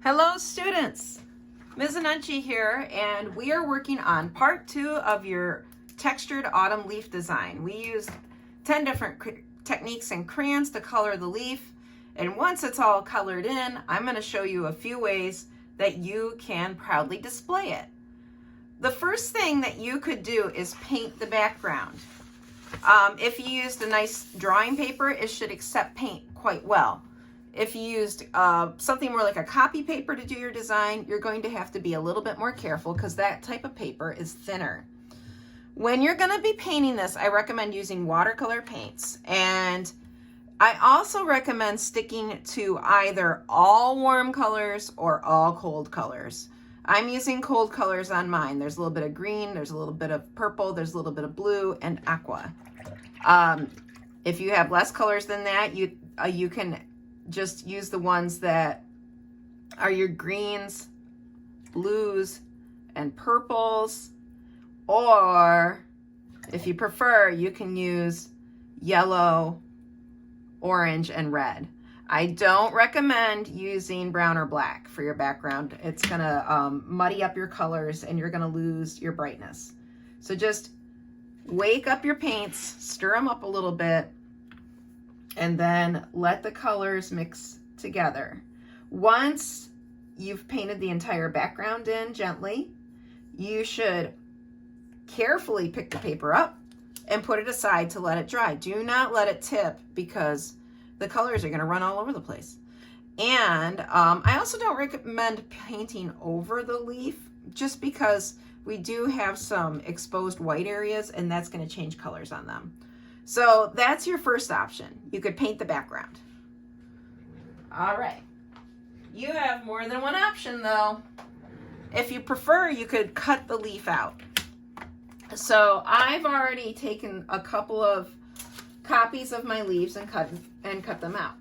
Hello students, Ms. Anunci here, and we are working on part 2 of your textured autumn leaf design. We used 10 different techniques and crayons to color the leaf, and once it's all colored in, I'm going to show you a few ways that you can proudly display it. The first thing that you could do is paint the background. If you used a nice drawing paper, it should accept paint quite well. If you used something more like a copy paper to do your design, you're going to have to be a little bit more careful because that type of paper is thinner. When you're going to be painting this, I recommend using watercolor paints. And I also recommend sticking to either all warm colors or all cold colors. I'm using cold colors on mine. There's a little bit of green, there's a little bit of purple, there's a little bit of blue and aqua. If you have less colors than that, you can just use the ones that are your greens, blues, and purples, or if you prefer, you can use yellow, orange, and red. I don't recommend using brown or black for your background. It's gonna muddy up your colors and you're gonna lose your brightness. So just wake up your paints, stir them up a little bit, and then let the colors mix together. Once you've painted the entire background in gently, you should carefully pick the paper up and put it aside to let it dry. Do not let it tip because the colors are going to run all over the place. And I also don't recommend painting over the leaf just because we do have some exposed white areas and that's going to change colors on them. So that's your first option. You could paint the background. All right. You have more than one option though. If you prefer, you could cut the leaf out. So I've already taken a couple of copies of my leaves and cut them out.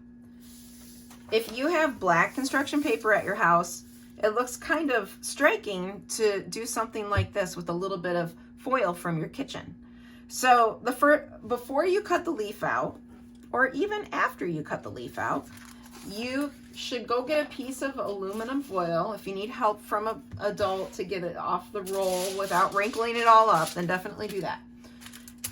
If you have black construction paper at your house, it looks kind of striking to do something like this with a little bit of foil from your kitchen. So before you cut the leaf out, or even after you cut the leaf out, you should go get a piece of aluminum foil. If you need help from an adult to get it off the roll without wrinkling it all up, then definitely do that.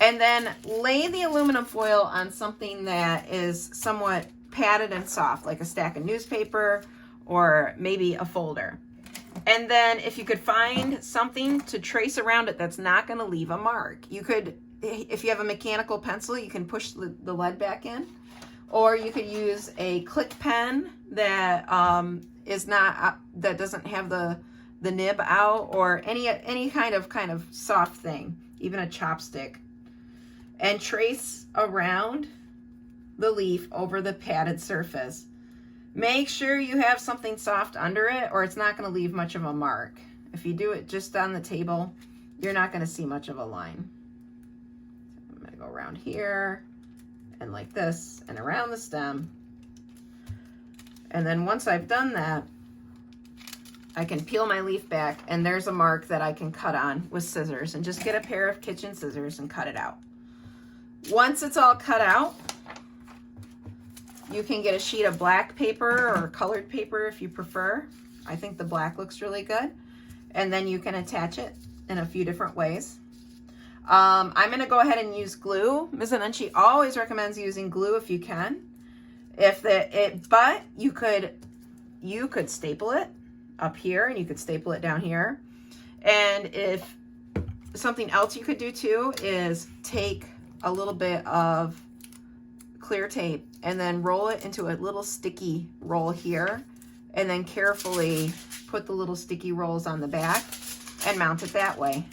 And then lay the aluminum foil on something that is somewhat padded and soft, like a stack of newspaper or maybe a folder. And then if you could find something to trace around it that's not going to leave a mark, you could, if you have a mechanical pencil, you can push the lead back in, or you could use a click pen that that doesn't have the nib out, or any kind of soft thing, even a chopstick, and trace around the leaf over the padded surface. Make sure you have something soft under it or it's not going to leave much of a mark. If you do it just on the table, you're not going to see much of a line. I'm going to go around here and like this and around the stem. And then once I've done that, I can peel my leaf back and there's a mark that I can cut on with scissors, and just get a pair of kitchen scissors and cut it out. Once it's all cut out, you can get a sheet of black paper or colored paper if you prefer. I think the black looks really good. And then you can attach it in a few different ways. I'm going to go ahead and use glue. Ms. Anunci always recommends using glue if you can. But you could staple it up here and you could staple it down here. And if something else you could do too is take a little bit of clear tape and then roll it into a little sticky roll here, and then carefully put the little sticky rolls on the back and mount it that way.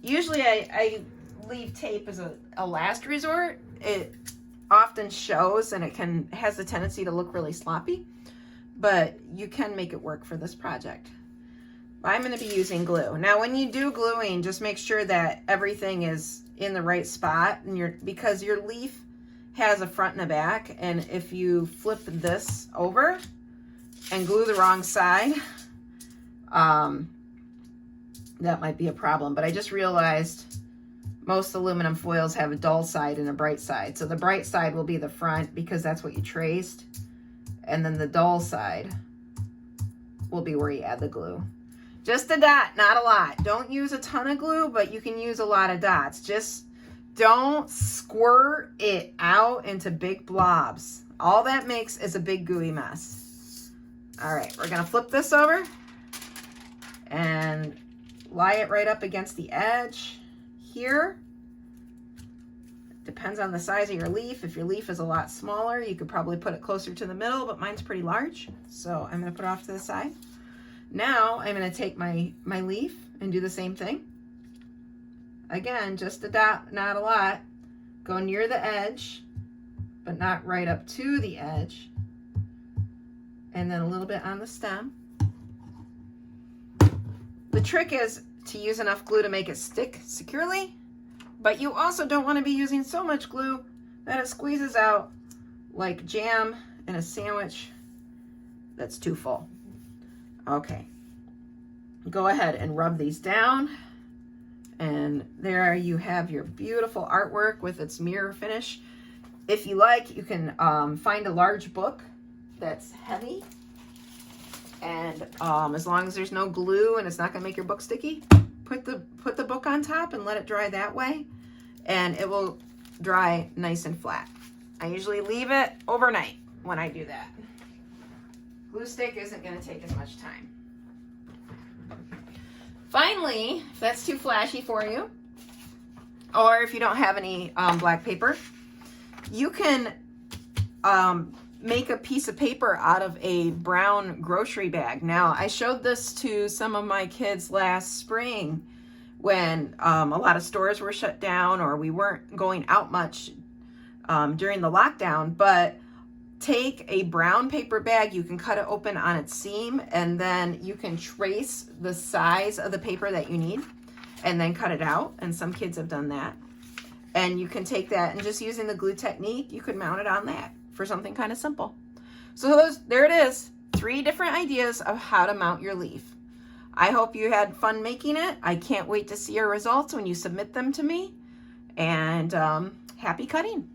Usually I leave tape as a last resort. It often shows and it has a tendency to look really sloppy, but you can make it work for this project. I'm going to be using glue. Now when you do gluing, just make sure that everything is in the right spot, and because your leaf has a front and a back, and if you flip this over and glue the wrong side, that might be a problem. But I just realized most aluminum foils have a dull side and a bright side. So the bright side will be the front because that's what you traced, and then the dull side will be where you add the glue. Just a dot, not a lot. Don't use a ton of glue, but you can use a lot of dots. Just don't squirt it out into big blobs. All that makes is a big gooey mess. All right, we're gonna flip this over and lie it right up against the edge here. Depends on the size of your leaf. If your leaf is a lot smaller, you could probably put it closer to the middle, but mine's pretty large. So I'm gonna put it off to the side. Now I'm gonna take my leaf and do the same thing. Again, just a dot, not a lot. Go near the edge, but not right up to the edge. And then a little bit on the stem. The trick is to use enough glue to make it stick securely, but you also don't want to be using so much glue that it squeezes out like jam in a sandwich that's too full. Okay, go ahead and rub these down, and there you have your beautiful artwork with its mirror finish. If you like, you can find a large book that's heavy, and as long as there's no glue and it's not gonna make your book sticky, put the book on top and let it dry that way, and it will dry nice and flat. I usually leave it overnight when I do that. Glue stick isn't gonna take as much time. Finally, if that's too flashy for you, or if you don't have any black paper, you can make a piece of paper out of a brown grocery bag. Now, I showed this to some of my kids last spring when a lot of stores were shut down or we weren't going out much during the lockdown, but take a brown paper bag, you can cut it open on its seam, and then you can trace the size of the paper that you need and then cut it out, and some kids have done that. And you can take that and just using the glue technique, you could mount it on that for something kind of simple. So there it is, 3 different ideas of how to mount your leaf. I hope you had fun making it. I can't wait to see your results when you submit them to me, and happy cutting.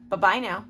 Bye-bye now.